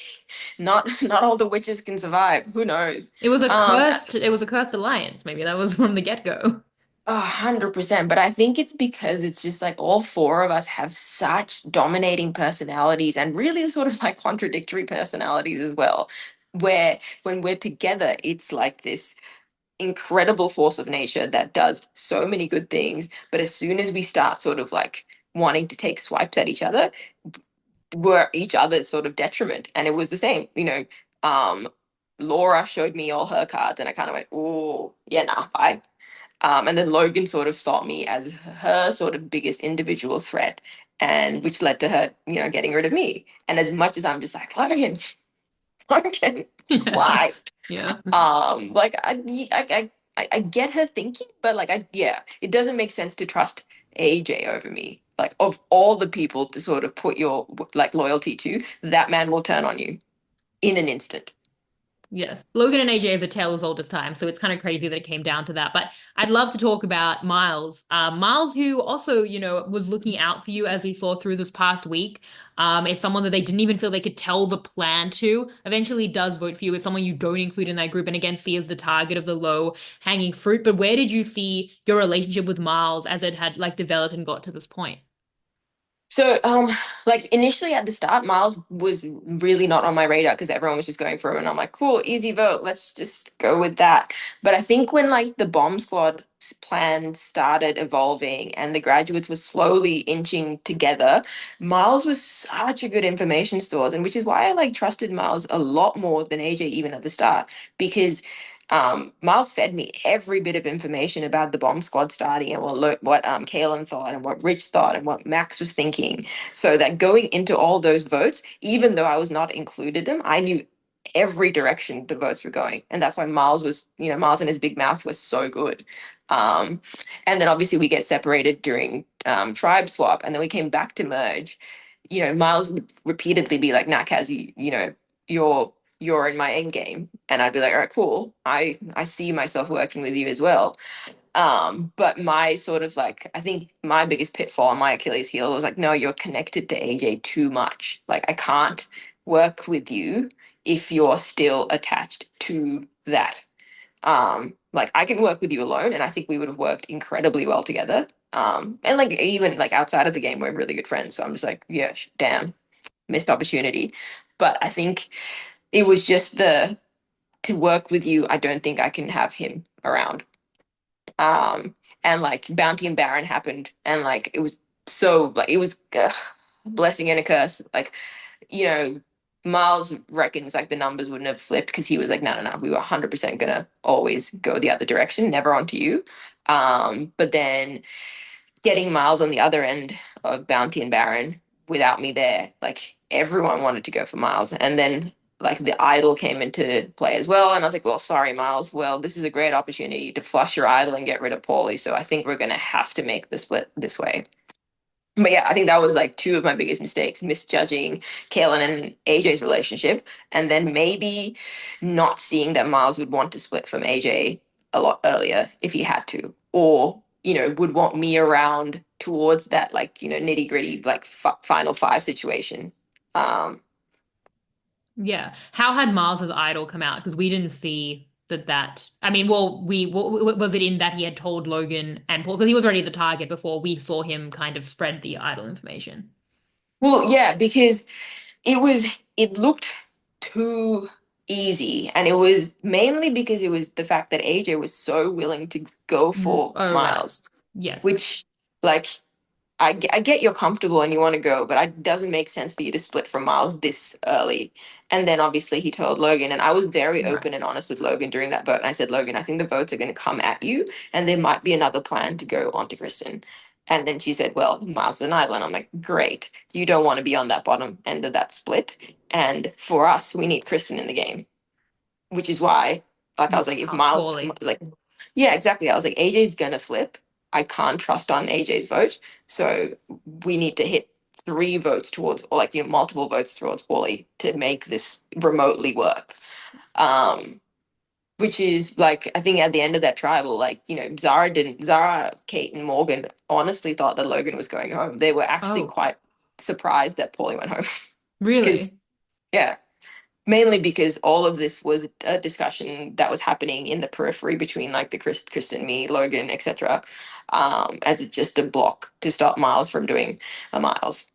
S3: not all the witches can survive. Who knows? Um,
S1: It was a cursed alliance. Maybe that was from the get-go.
S3: 100%. But I think it's because it's just like all four of us have such dominating personalities and really sort of like contradictory personalities as well. Where when we're together, it's like this incredible force of nature that does so many good things. But as soon as we start sort of like wanting to take swipes at each other, we're each other's sort of detriment. And it was the same, um, Laura showed me all her cards and I kind of went, oh, yeah, nah, bye. And then Logan sort of saw me as her sort of biggest individual threat, and which led to her, getting rid of me. And as much as I'm just like, Logan, Logan,
S1: Yeah.
S3: why?
S1: Yeah.
S3: Like I get her thinking, but like yeah, it doesn't make sense to trust AJ over me. Like of all the people to sort of put your like loyalty to, that man will turn on you in an instant.
S1: Yes. Logan and AJ is a tale as old as time, so it's kind of crazy that it came down to that. But I'd love to talk about Miles. Miles, who also, was looking out for you as we saw through this past week, is someone that they didn't even feel they could tell the plan to. Eventually does vote for you as someone you don't include in that group and again see as the target of the low hanging fruit. But where did you see your relationship with Miles as it had like developed and got to this point?
S3: So, like initially at the start, Miles was really not on my radar because everyone was just going for him, and I'm like, cool, easy vote, let's just go with that. But I think when like the bomb squad plan started evolving and the graduates were slowly inching together, Miles was such a good information source, and which is why I like trusted Miles a lot more than AJ even at the start because Miles fed me every bit of information about the bomb squad starting and what Kalen thought and what Rich thought and what Max was thinking. So that going into all those votes, even though I was not included them, I knew every direction the votes were going, and that's why Miles was, Miles and his big mouth was so good. Um, and then obviously we get separated during tribe swap, and then we came back to merge. Miles would repeatedly be like, "Nah, Kazi, you're in my end game," and I'd be like, all right, cool, I see myself working with you as well. But my sort of like, I think my biggest pitfall and my Achilles heel was like, no, you're connected to AJ too much. Like I can't work with you if you're still attached to that. Like I can work with you alone and I think we would have worked incredibly well together. And like even like outside of the game we're really good friends, so I'm just like, yeah, damn, missed opportunity. But I think it was just the to work with you, I don't think I can have him around. Um, and like Bounty and Baron happened, and like it was so like it was blessing and a curse. Like, you know, Miles reckons like the numbers wouldn't have flipped because he was like, no, no, no, we were 100% gonna always go the other direction, never onto you. But then getting Miles on the other end of Bounty and Baron without me there, like everyone wanted to go for Miles. And then like the idol came into play as well. And I was like, well, sorry, Miles. Well, this is a great opportunity to flush your idol and get rid of Paulie. So I think we're gonna have to make the split this way. But yeah, I think that was like two of my biggest mistakes, misjudging Kaylin and AJ's relationship, and then maybe not seeing that Miles would want to split from AJ a lot earlier if he had to, or, would want me around towards that, like, nitty gritty, like final five situation. Um,
S1: Yeah. How had Miles's idol come out? Because we didn't see that. I mean, well, was it in that he had told Logan and Paul? Because he was already the target before we saw him kind of spread the idol information.
S3: well, yeah, because it looked too easy, and it was mainly because it was the fact that AJ was so willing to go for
S1: Oh, right.
S3: Miles,
S1: Yes.
S3: which like I get you're comfortable and you want to go, but it doesn't make sense for you to split from Miles this early. And then obviously he told Logan, and I was very
S1: Right.
S3: open and honest with Logan during that vote. And I said, Logan, I think the votes are going to come at you, and there might be another plan to go on to Kristen. And then she said, well, Miles is an island. I'm like, great. You don't want to be on that bottom end of that split. And for us, we need Kristen in the game, which is why, like, I was like, if Miles,
S1: Paulie.
S3: like, yeah, exactly. I was like, AJ's gonna flip. I can't trust on AJ's vote. So we need to hit three votes towards, or like, multiple votes towards Paulie to make this remotely work. Um, which is like, I think at the end of that tribal, like, Zara, Kate, and Morgan honestly thought that Logan was going home. They were actually
S1: Oh,
S3: quite surprised that Paulie went home. Because,
S1: really?
S3: yeah, mainly because all of this was a discussion that was happening in the periphery between like the Kristen, me, Logan, etc. As it's just a block to stop Miles from doing a Miles.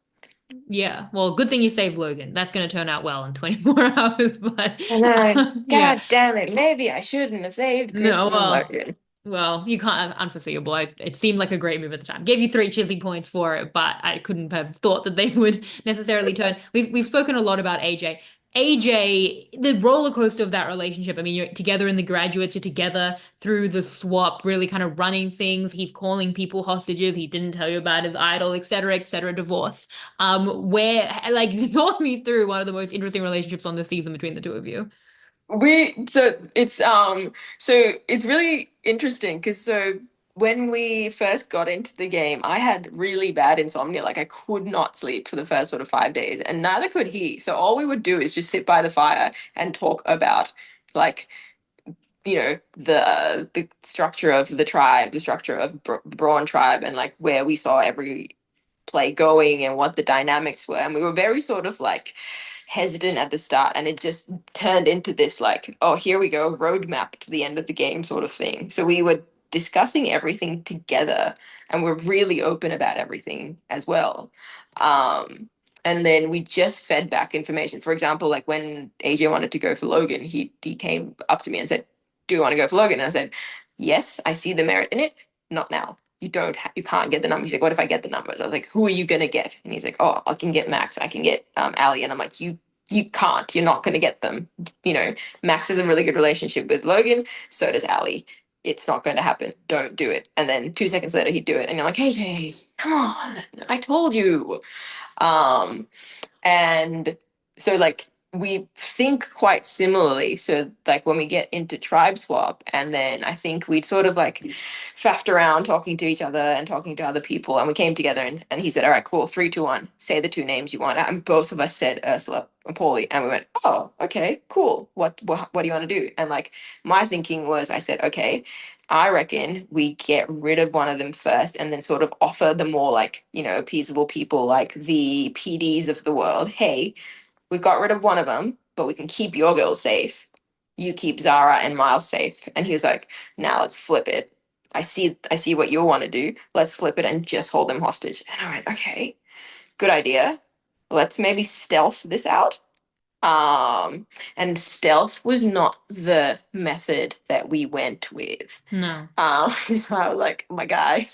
S1: Yeah. Well, good thing you saved Logan. That's going to turn out well in 24 hours. But
S3: I know.
S1: yeah.
S3: God damn it. Maybe I shouldn't have saved
S1: No,
S3: Kristen and Logan.
S1: well, you can't unforeseeable. It seemed like a great move at the time. Gave you three Chizzy points for it, but I couldn't have thought that they would necessarily turn. We've spoken a lot about AJ. AJ, the roller coaster of that relationship. I mean, you're together in the graduates, you're together through the swap, really kind of running things. He's calling people hostages. He didn't tell you about his idol, et cetera, divorce. Where like talk me through one of the most interesting relationships on this season between the two of you.
S3: We so it's really interesting because when we first got into the game, I had really bad insomnia. Like I could not sleep for the first sort of 5 days, and neither could he. So all we would do is just sit by the fire and talk about like the structure of the tribe, the structure of Brawn tribe, and like where we saw every play going and what the dynamics were. And we were very sort of like hesitant at the start, and it just turned into this like, oh, here we go, roadmap to the end of the game sort of thing. So we were discussing everything together, and we're really open about everything as well. And then we just fed back information. For example, like when AJ wanted to go for Logan, he came up to me and said, "Do you want to go for Logan?" And I said, "Yes, I see the merit in it. Not now. You can't get the numbers." He's like, "What if I get the numbers?" I was like, "Who are you gonna get?" And he's like, "Oh, I can get Max. I can get Ali." And I'm like, "You can't. You're not gonna get them. You know, Max has a really good relationship with Logan. So does Ali. It's not going to happen. Don't do it." And then 2 seconds later, he'd do it, and you're like, "Hey, Jay, come on! I told you." Um, and so like we think quite similarly. So like when we get into tribe swap, and then I think we'd sort of like faffed around talking to each other and talking to other people, and we came together, and he said, "All right, cool, 3, 2, 1, say the two names you want." And both of us said Ursula and Paulie, and we went, "Oh, okay, cool. What do you want to do?" And like my thinking was, I said, "Okay, I reckon we get rid of one of them first and then sort of offer the more like, appeasable people like the PDs of the world, hey, we've got rid of one of them, but we can keep your girls safe. You keep Zara and Miles safe." And he was like, "Now let's flip it. I see what you want to do. Let's flip it and just hold them hostage." And I went, "Okay, good idea. Let's maybe stealth this out." And stealth was not the method that we went with.
S1: No.
S3: So I was like, my guy,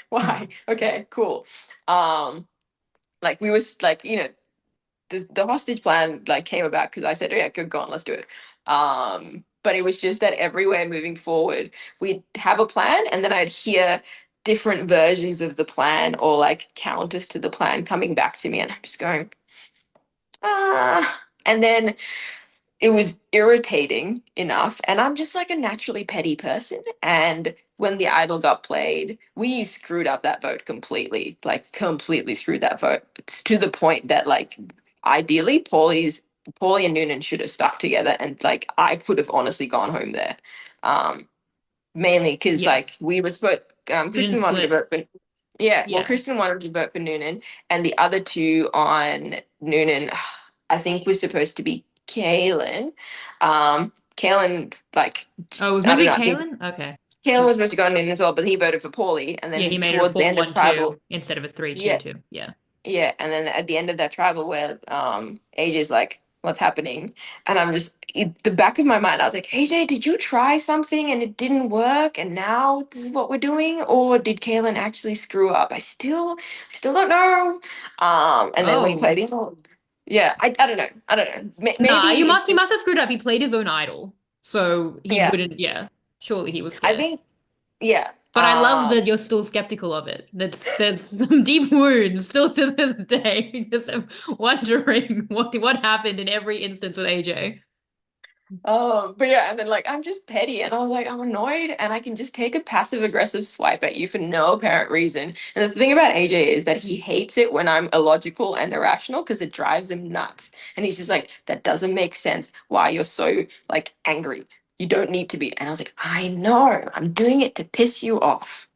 S3: why? Okay, cool. Like we was like, the hostage plan like came about because I said, "Oh yeah, good, go on, let's do it." But it was just that everywhere moving forward, we'd have a plan, and then I'd hear different versions of the plan or like counters to the plan coming back to me, and I'm just going, ah. And then it was irritating enough, and I'm just like a naturally petty person, and when the idol got played, we screwed up that vote completely, like completely screwed that vote. It's to the point that like ideally Paulie and Noonan should have stuck together, and like I could have honestly gone home there. Mainly because like
S1: Yes.
S3: we were supposed
S1: You didn't
S3: Christian wanted to
S1: split.
S3: vote for, yeah, well, Christian
S1: Yes.
S3: wanted to vote for Noonan, and the other two on Noonan, I think was supposed to be Kaylin. Kaylin, like,
S1: Oh, it was
S3: I
S1: meant to
S3: don't
S1: be
S3: know, I think
S1: Kaylin? Okay.
S3: Kaylin was supposed to go on Noonan as well, but he voted for Paulie. And
S1: Yeah, he
S3: then
S1: made it a
S3: towards the
S1: four
S3: end of
S1: one two
S3: tribal,
S1: instead of a three two
S3: yeah,
S1: two. Yeah.
S3: yeah, and then at the end of that tribal where AJ's like, "What's happening?" And I'm just in the back of my mind, I was like, "AJ, did you try something and it didn't work, and now this is what we're doing, or did Kaylin actually screw up?" I still don't know. And then when you play
S1: Oh.
S3: the, yeah, I don't know, I don't know.
S1: Nah,
S3: Maybe it's
S1: he
S3: just,
S1: must have screwed up. He played his own idol. So he
S3: yeah.
S1: wouldn't, yeah. Surely he was
S3: I
S1: scared.
S3: think, yeah.
S1: But I love that you're still skeptical of it. There's some deep wounds still to this day. Just wondering what happened in every instance with AJ.
S3: But yeah, and then like I'm just petty, and I was like, I'm annoyed, and I can just take a passive aggressive swipe at you for no apparent reason. And the thing about AJ is that he hates it when I'm illogical and irrational because it drives him nuts. And he's just like, "That doesn't make sense. Why you're so like angry?" You don't need to be. And I was like, I know, I'm doing it to piss you off.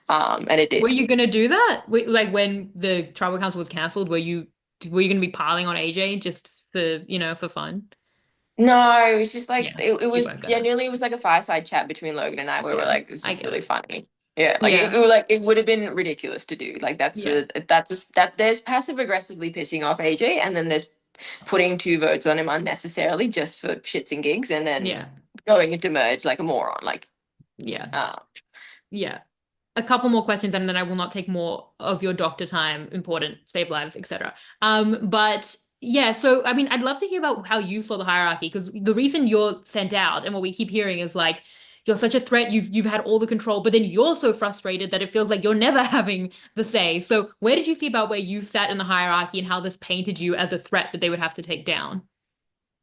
S3: And it
S1: Were
S3: did.
S1: you gonna do that? Like when the tribal council was cancelled, were you gonna be piling on AJ just for fun?
S3: No, it was just like
S1: Yeah,
S3: it
S1: you
S3: was
S1: weren't gonna.
S3: genuinely, it was like a fireside chat between Logan and I where we're
S1: Yeah,
S3: like, this
S1: I
S3: is
S1: get
S3: really
S1: it.
S3: funny. Yeah, like
S1: Yeah,
S3: it would have been ridiculous to do. Like
S1: yeah,
S3: that there's passive aggressively pissing off AJ, and then there's putting 2 votes on him unnecessarily just for shits and gigs, and then
S1: yeah,
S3: going into merge like a moron. Like,
S1: yeah,
S3: uh,
S1: yeah. A couple more questions and then I will not take more of your doctor time, important, save lives, etc. But yeah, so I mean, I'd love to hear about how you saw the hierarchy because the reason you're sent out and what we keep hearing is like you're such a threat, you've had all the control, but then you're so frustrated that it feels like you're never having the say. So where did you see about where you sat in the hierarchy and how this painted you as a threat that they would have to take down?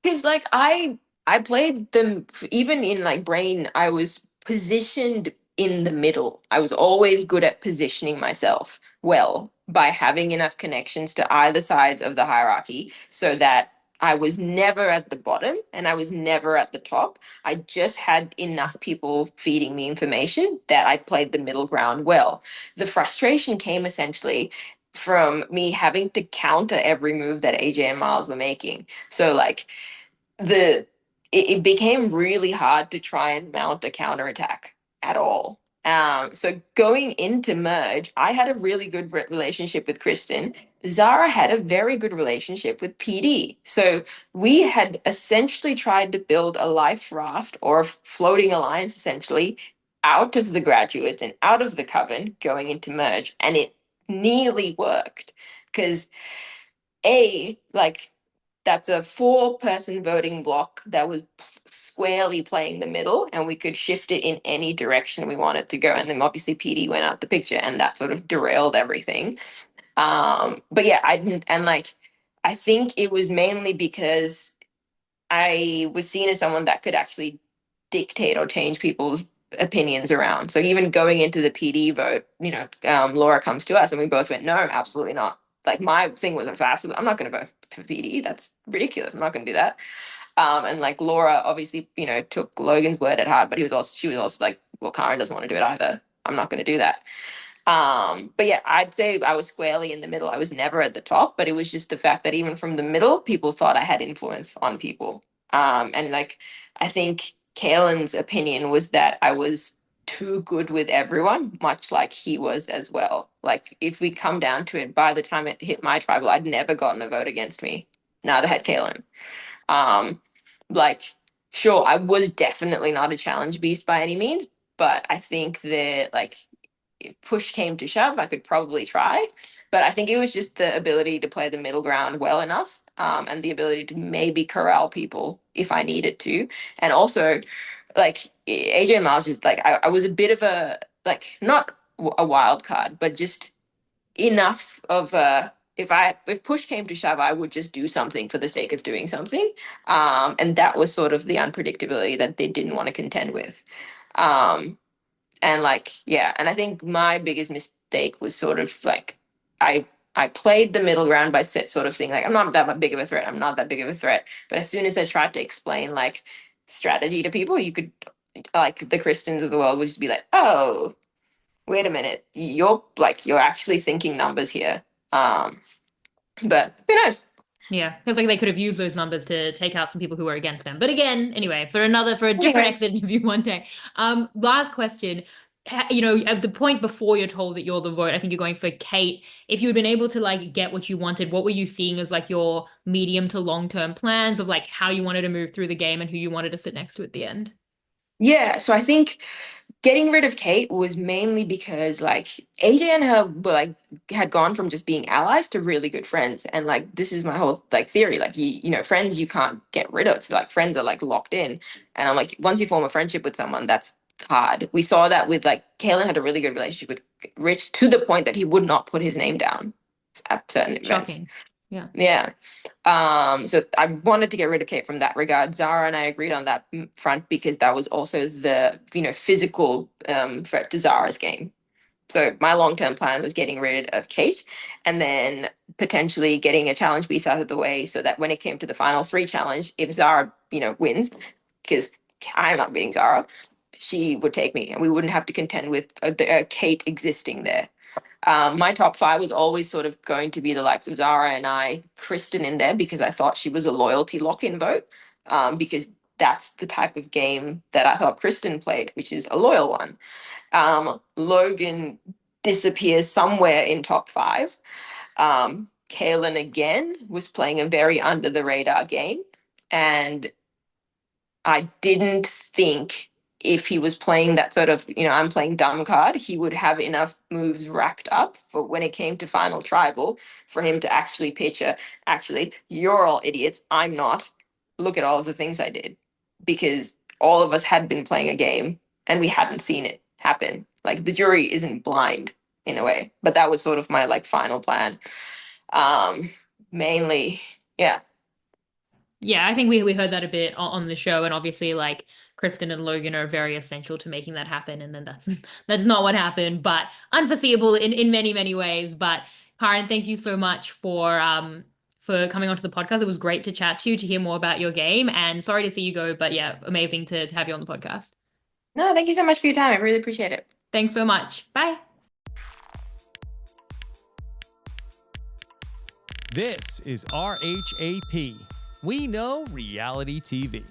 S3: because like I played them even in like Brain, I was positioned in the middle. I was always good at positioning myself well by having enough connections to either sides of the hierarchy so that I was never at the bottom and I was never at the top. I just had enough people feeding me information that I played the middle ground well. The frustration came essentially from me having to counter every move that AJ and Miles were making. So like the it became really hard to try and mount a counterattack at all. So going into merge, I had a really good relationship with Kristen. Zara had a very good relationship with PD. So we had essentially tried to build a life raft or a floating alliance essentially out of the graduates and out of the coven going into merge, and it nearly worked because like that's a 4-person voting block that was squarely playing the middle, and we could shift it in any direction we wanted to go. And then obviously PD went out the picture, and that sort of derailed everything. But yeah, I didn't, and like I think it was mainly because I was seen as someone that could actually dictate or change people's opinions around. So even going into the PD vote, Laura comes to us and we both went, no, absolutely not. Like my thing was absolutely, I'm not going to vote for PD. That's ridiculous. I'm not going to do that. And like Laura obviously, took Logan's word at heart, but she was also like, well, Karen doesn't want to do it either. I'm not going to do that. But yeah, I'd say I was squarely in the middle. I was never at the top, but it was just the fact that even from the middle, people thought I had influence on people. And like, I think Kalen's opinion was that I was too good with everyone, much like he was as well. Like, if we come down to it, by the time it hit my tribal, I'd never gotten a vote against me. Neither had Kalen. Um, like, sure, I was definitely not a challenge beast by any means, but I think that like if push came to shove, I could probably try. But I think it was just the ability to play the middle ground well enough, and the ability to maybe corral people if I needed to. And also, like AJ and Miles, just like I was a bit of a like not a wild card, but just enough of a if push came to shove, I would just do something for the sake of doing something. And that was sort of the unpredictability that they didn't want to contend with. Um, and like yeah, and I think my biggest mistake was sort of like i I played the middle ground by sort of saying like I'm not that big of a threat, I'm not that big of a threat. But as soon as I tried to explain like strategy to people, you could like the Christians of the world would just be like, oh, wait a minute, you're actually thinking numbers here. But who knows.
S1: Yeah, feels like they could have used those numbers to take out some people who were against them. But again, anyway, for a different
S3: Anyway,
S1: exit interview one day. Last question. At the point before you're told that you're the vote, I think you're going for Kate. If you had been able to like get what you wanted, what were you seeing as like your medium to long-term plans of like how you wanted to move through the game and who you wanted to sit next to at the end?
S3: yeah, so I think getting rid of Kate was mainly because like AJ and her were like had gone from just being allies to really good friends. And like this is my whole like theory. Like friends you can't get rid of. Like friends are like locked in. And I'm like, once you form a friendship with someone, that's hard. We saw that with like Kalen had a really good relationship with Rich to the point that he would not put his name down at certain events.
S1: Shocking. Yeah.
S3: Yeah. So I wanted to get rid of Kate from that regard. Zara and I agreed on that front because that was also the, physical threat to Zara's game. So my long-term plan was getting rid of Kate and then potentially getting a challenge beast out of the way so that when it came to the final 3 challenge, if Zara, wins, because I'm not beating Zara, she would take me, and we wouldn't have to contend with Kate existing there. My top 5 was always sort of going to be the likes of Zara and Kristen in there, because I thought she was a loyalty lock-in vote, because that's the type of game that I thought Kristen played, which is a loyal one. Logan disappears somewhere in top 5. Kaylin again was playing a very under the radar game, and I didn't think if he was playing that sort of, I'm playing dumb card, he would have enough moves racked up for when it came to final tribal for him to actually picture, actually, you're all idiots, I'm not. Look at all of the things I did. Because all of us had been playing a game and we hadn't seen it happen. Like, the jury isn't blind in a way, but that was sort of my like final plan. Mainly, yeah.
S1: Yeah, I think we heard that a bit on the show, and obviously like Kristen and Logan are very essential to making that happen, and then that's not what happened, but unforeseeable in many ways. But Karen, thank you so much for coming onto the podcast. It was great to chat to you, to hear more about your game, and sorry to see you go, but yeah, amazing to have you on the podcast.
S3: No, thank you so much for your time. I really appreciate it.
S1: Thanks so much. Bye.
S4: This is RHAP. We know reality TV.